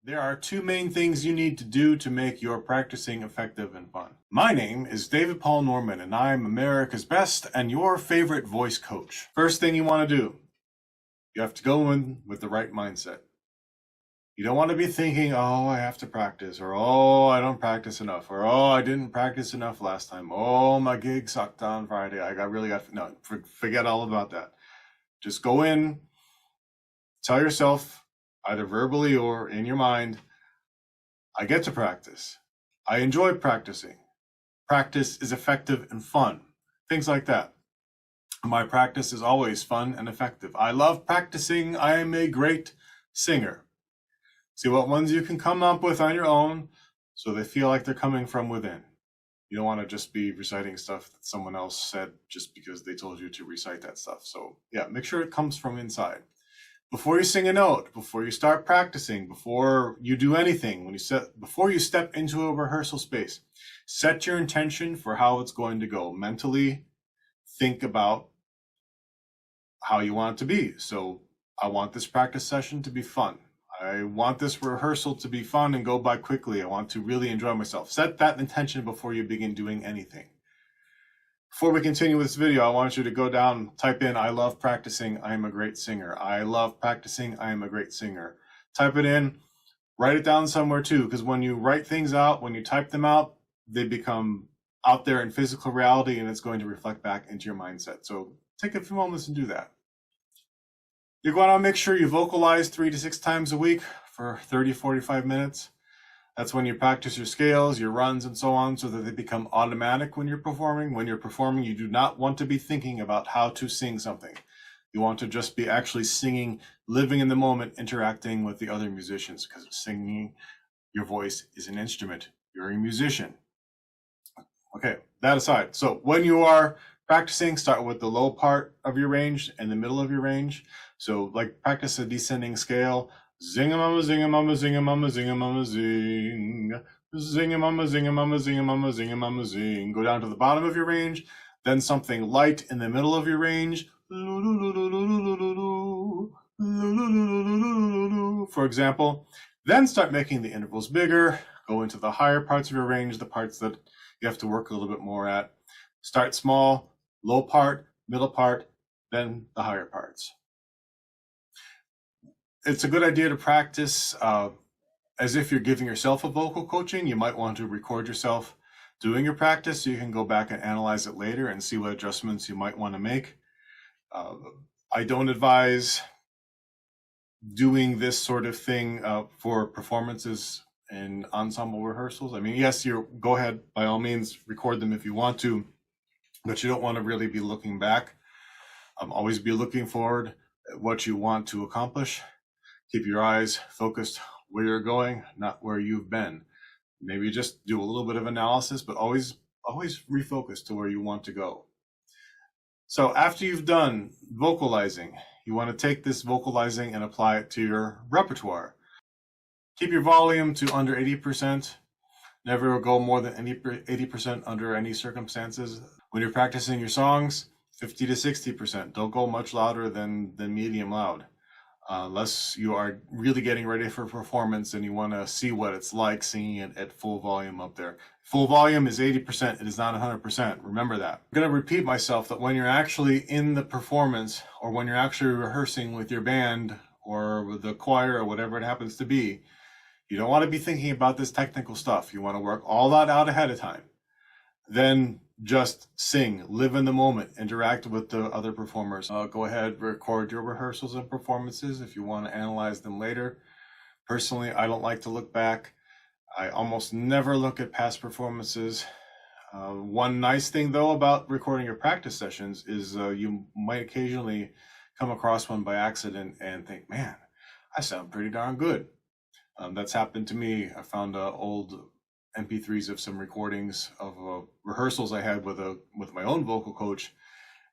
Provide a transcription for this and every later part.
There are two main things you need to do to make your practicing effective and fun. My name is David Paul Norman, and I'm America's best and your favorite voice coach. First thing you want to do, you have to go in with the right mindset. You don't want to be thinking, oh, I have to practice, or oh, I don't practice enough, or oh, I didn't practice enough last time. Oh, my gig sucked on Friday. No, forget all about that. Just go in, tell yourself, either verbally or in your mind, I get to practice. I enjoy practicing. Practice is effective and fun. Things like that. My practice is always fun and effective. I love practicing. I am a great singer. See what ones you can come up with on your own so they feel like they're coming from within. You don't want to just be reciting stuff that someone else said just because they told you to recite that stuff. So yeah, make sure it comes from inside. Before you sing a note, before you start practicing, before you do anything, before you step into a rehearsal space, set your intention for how it's going to go. Mentally think about how you want it to be. So I want this practice session to be fun. I want this rehearsal to be fun and go by quickly. I want to really enjoy myself. Set that intention before you begin doing anything. Before we continue with this video, I want you to go down, type in, I love practicing, I am a great singer. I love practicing, I am a great singer. Type it in, write it down somewhere too, because when you write things out, when you type them out, they become out there in physical reality and it's going to reflect back into your mindset. So take a few moments and do that. You're going to make sure you vocalize 3 to 6 times a week for 30, 45 minutes. That's when you practice your scales, your runs, and so on, so that they become automatic when you're performing. When you're performing, you do not want to be thinking about how to sing something. You want to just be actually singing, living in the moment, interacting with the other musicians, because singing, your voice is an instrument. You're a musician. Okay, that aside. So when you are practicing, start with the low part of your range and the middle of your range. So like practice a descending scale. Zing-a-mama, zing-a-mama, zing-a-mama, zing-a-mama, zing. Zing-a-mama, zing-a-mama, zing-a-mama, zing-a-mama, zing. Go down to the bottom of your range, then something light in the middle of your range. For example, then start making the intervals bigger. Go into the higher parts of your range, the parts that you have to work a little bit more at. Start small, low part, middle part, then the higher parts. It's a good idea to practice as if you're giving yourself a vocal coaching. You might want to record yourself doing your practice so you can go back and analyze it later and see what adjustments you might want to make. I don't advise doing this sort of thing for performances and ensemble rehearsals. I mean, yes, go ahead, by all means, record them if you want to, but you don't want to really be looking back. Always be looking forward at what you want to accomplish. Keep your eyes focused where you're going, not where you've been. Maybe just do a little bit of analysis, but always refocus to where you want to go. So after you've done vocalizing, you want to take this vocalizing and apply it to your repertoire. Keep your volume to under 80%. Never go more than 80% under any circumstances. When you're practicing your songs, 50 to 60%. Don't go much louder than medium loud. Unless you are really getting ready for performance and you want to see what it's like singing it at full volume up there. Full volume is 80%, it is not 100%. Remember that. I'm going to repeat myself that when you're actually in the performance or when you're actually rehearsing with your band or with the choir or whatever it happens to be, you don't want to be thinking about this technical stuff. You want to work all that out ahead of time. Then just sing, live in the moment, interact with the other performers. Go ahead, record your rehearsals and performances if you want to analyze them later. Personally, I don't like to look back. I almost never look at past performances. One nice thing, though, about recording your practice sessions is you might occasionally come across one by accident and think, man, I sound pretty darn good. That's happened to me. I found old MP3s of some recordings of rehearsals I had with my own vocal coach.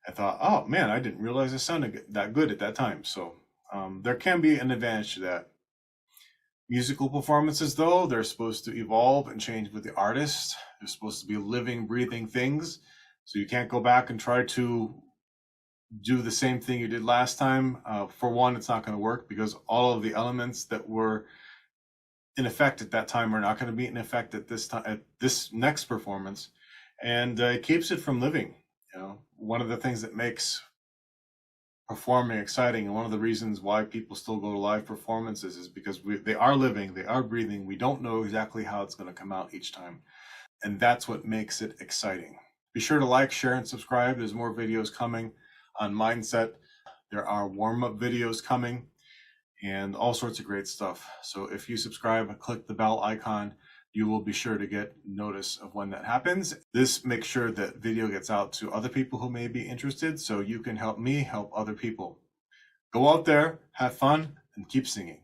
I thought, oh man, I didn't realize I sounded that good at that time. So there can be an advantage to that. Musical performances, though, they're supposed to evolve and change with the artist. They're supposed to be living, breathing things. So you can't go back and try to do the same thing you did last time. For one, it's not going to work because all of the elements that were in effect at that time are not going to be in effect at this time, at this next performance, and it keeps it from living. You know, one of the things that makes performing exciting, and one of the reasons why people still go to live performances, is because they are living, they are breathing. We don't know exactly how it's going to come out each time, and that's what makes it exciting. Be sure to like, share, and subscribe. There's more videos coming on mindset. There are warm-up videos coming and all sorts of great stuff. So if you subscribe and click the bell icon, you will be sure to get notice of when that happens. This makes sure that video gets out to other people who may be interested, so you can help me help other people. Go out there, have fun, and keep singing.